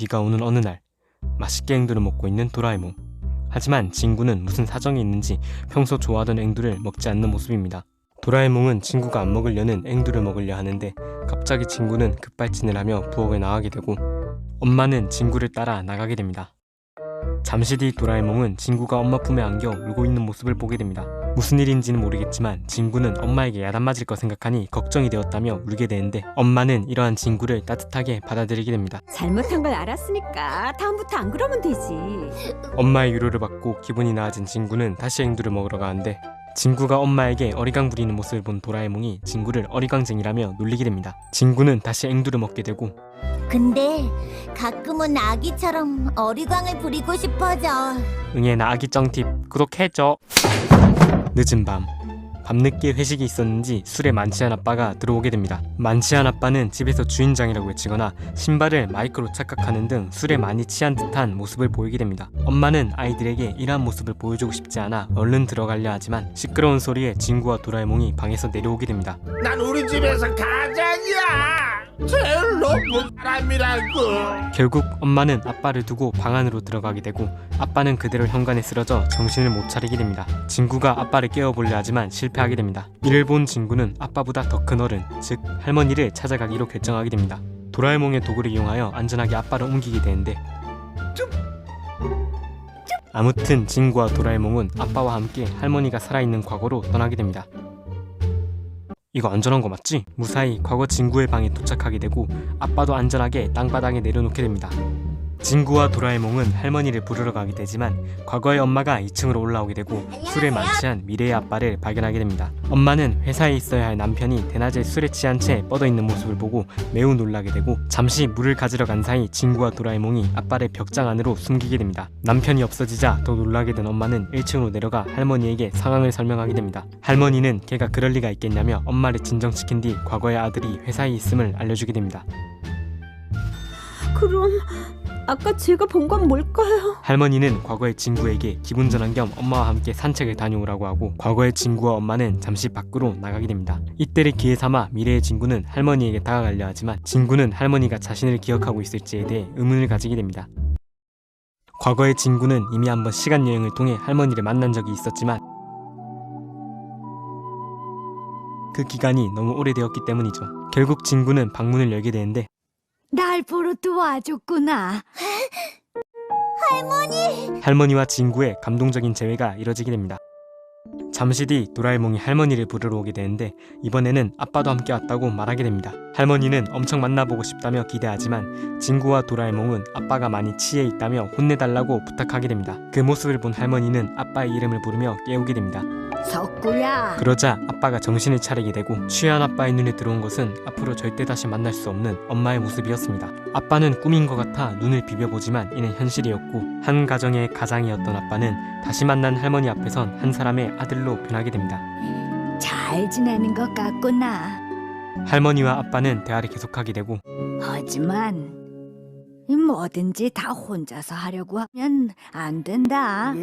비가 오는 어느 날 맛있게 앵두를 먹고 있는 도라에몽. 하지만 친구는 무슨 사정이 있는지 평소 좋아하던 앵두를 먹지 않는 모습입니다. 도라에몽은 친구가 안 먹으려는 앵두를 먹으려 하는데 갑자기 친구는 급발진을 하며 부엌에 나가게 되고 엄마는 친구를 따라 나가게 됩니다. 잠시 뒤 도라에몽은 친구가 엄마 품에 안겨 울고 있는 모습을 보게 됩니다. 무슨 일인지는 모르겠지만 친구는 엄마에게 야단 맞을 거 생각하니 걱정이 되었다며 울게 되는데 엄마는 이러한 친구를 따뜻하게 받아들이게 됩니다. 잘못한 걸 알았으니까 다음부터 안 그러면 되지. 엄마의 위로를 받고 기분이 나아진 친구는 다시 앵두를 먹으러 가는데 친구가 엄마에게 어리광 부리는 모습을 본 도라에몽이 친구를 어리광쟁이라며 놀리게 됩니다. 친구는 다시 앵두를 먹게 되고 근데 가끔은 아기처럼 어리광을 부리고 싶어져. 응애 나 아기 쩡팁 구독해줘. 늦은 밤 밤늦게 회식이 있었는지 술에 만취한 아빠가 들어오게 됩니다. 만취한 아빠는 집에서 주인장이라고 외치거나 신발을 마이크로 착각하는 등 술에 많이 취한 듯한 모습을 보이게 됩니다. 엄마는 아이들에게 이러한 모습을 보여주고 싶지 않아 얼른 들어가려 하지만 시끄러운 소리에 친구와 도라에몽이 방에서 내려오게 됩니다. 난 우리 집에서 가장이야. 제일 높은 사람이라고. 결국 엄마는 아빠를 두고 방 안으로 들어가게 되고 아빠는 그대로 현관에 쓰러져 정신을 못 차리게 됩니다. 친구가 아빠를 깨워보려 하지만 실패하게 됩니다. 이를 본 친구는 아빠보다 더 큰 어른, 즉 할머니를 찾아가기로 결정하게 됩니다. 도라에몽의 도구를 이용하여 안전하게 아빠를 옮기게 되는데 아무튼 친구와 도라에몽은 아빠와 함께 할머니가 살아있는 과거로 떠나게 됩니다. 이거 안전한 거 맞지? 무사히 과거 친구의 방에 도착하게 되고 아빠도 안전하게 땅바닥에 내려놓게 됩니다. 친구와 도라에몽은 할머니를 부르러 가게 되지만 과거의 엄마가 2층으로 올라오게 되고 술에 만취한 미래의 아빠를 발견하게 됩니다. 엄마는 회사에 있어야 할 남편이 대낮에 술에 취한 채 뻗어있는 모습을 보고 매우 놀라게 되고 잠시 물을 가지러 간 사이 친구와 도라에몽이 아빠를 벽장 안으로 숨기게 됩니다. 남편이 없어지자 더 놀라게 된 엄마는 1층으로 내려가 할머니에게 상황을 설명하게 됩니다. 할머니는 걔가 그럴 리가 있겠냐며 엄마를 진정시킨 뒤 과거의 아들이 회사에 있음을 알려주게 됩니다. 그럼 아까 제가 본 건 뭘까요? 할머니는 과거의 친구에게 기분 전환 겸 엄마와 함께 산책을 다녀오라고 하고 과거의 친구와 엄마는 잠시 밖으로 나가게 됩니다. 이때를 기회 삼아 미래의 친구는 할머니에게 다가가려 하지만 친구는 할머니가 자신을 기억하고 있을지에 대해 의문을 가지게 됩니다. 과거의 친구는 이미 한번 시간 여행을 통해 할머니를 만난 적이 있었지만 그 기간이 너무 오래되었기 때문이죠. 결국 친구는 방문을 열게 되는데 날 보러 또 와줬구나. 할머니와 친구의 감동적인 재회가 이뤄지게 됩니다. 잠시 뒤 도라에몽이 할머니를 부르러 오게 되는데 이번에는 아빠도 함께 왔다고 말하게 됩니다. 할머니는 엄청 만나보고 싶다며 기대하지만 친구와 도라에몽은 아빠가 많이 취해 있다며 혼내달라고 부탁하게 됩니다. 그 모습을 본 할머니는 아빠의 이름을 부르며 깨우게 됩니다. 석구야. 그러자 아빠가 정신을 차리게 되고 취한 아빠의 눈에 들어온 것은 앞으로 절대 다시 만날 수 없는 엄마의 모습이었습니다. 아빠는 꿈인 것 같아 눈을 비벼보지만 이는 현실이었고 한 가정의 가장이었던 아빠는 다시 만난 할머니 앞에선 한 사람의 아들로 변하게 됩니다. 잘 지내는 것 같구나. 할머니와 아빠는 대화를 계속하게 되고 하지만 뭐든지 다 혼자서 하려고 하면 안 된다.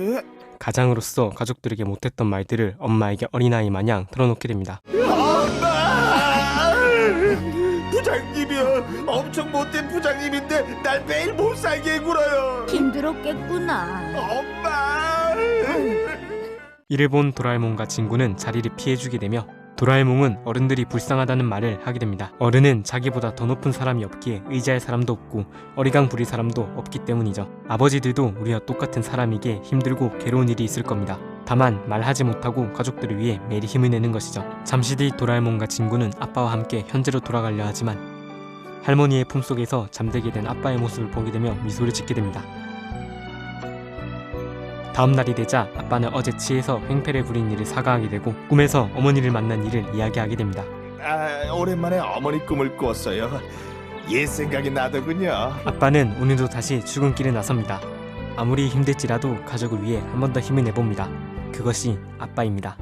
가장으로서 가족들에게 못했던 말들을 엄마에게 어린아이 마냥 털어놓게 됩니다. 엄마! 부장님이요. 엄청 못된 부장님인데 날 매일 못 살게 굴어요. 힘들었겠구나. 엄마! 이를 본 도라에몽과 친구는 자리를 피해주게 되며 도라에몽은 어른들이 불쌍하다는 말을 하게 됩니다. 어른은 자기보다 더 높은 사람이 없기에 의지할 사람도 없고 어리광 부릴 사람도 없기 때문이죠. 아버지들도 우리와 똑같은 사람이기에 힘들고 괴로운 일이 있을 겁니다. 다만 말하지 못하고 가족들을 위해 매일 힘을 내는 것이죠. 잠시 뒤 도라에몽과 친구는 아빠와 함께 현재로 돌아가려 하지만 할머니의 품속에서 잠들게 된 아빠의 모습을 보게 되며 미소를 짓게 됩니다. 다음 날이 되자 아빠는 어제 취해서 횡패를 부린 일을 사과하게 되고 꿈에서 어머니를 만난 일을 이야기하게 됩니다. 오랜만에 어머니 꿈을 꿨어요. 옛 생각이 나더군요. 아빠는 오늘도 다시 출근길에 나섭니다. 아무리 힘들지라도 가족을 위해 한 번 더 힘을 내봅니다. 그것이 아빠입니다.